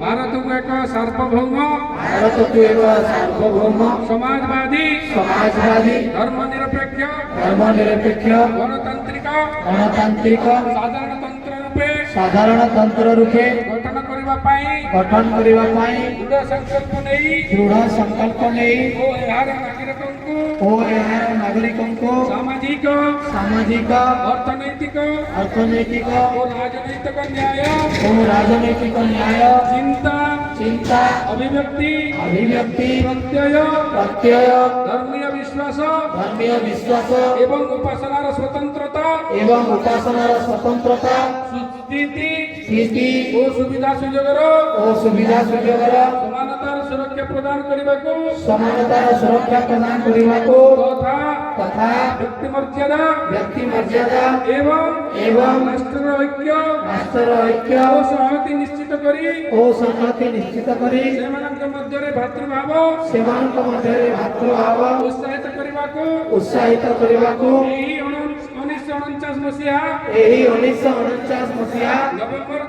भारत को एक सार्वभौम समाजवादी धर्मनिरपेक्ष गणतांत्रिक साधारण तंत्र रूपे गठन करने दृढ़ संकल्प नहीं नागरिकों को सामाजिक अर्थनैतिक और राजनैतिक न्याय चिंता अभिव्यक्ति प्रत्यय धर्मीय विश्वास एवं उपासनार स्वतंत्रता स्थिति और सुविधा सुजोगर समानतार सुरक्षा प्रदान करने को तथा व्यक्ति मर्यादा एवं राष्ट्र ऐक्य और संहति निश्चित करी भातृभाव उत्साहित करने को 1949 मसीहा नवेम्बर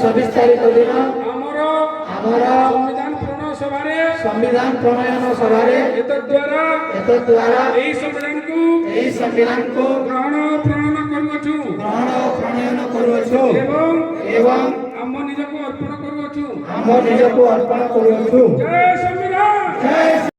26 तारिख दिन आमर संविधान प्रणयन सभारे एतद्वारा संविधान को ग्रहण प्रणयन करुछु एवं आम निजको अर्पण करुछु जय संविधान।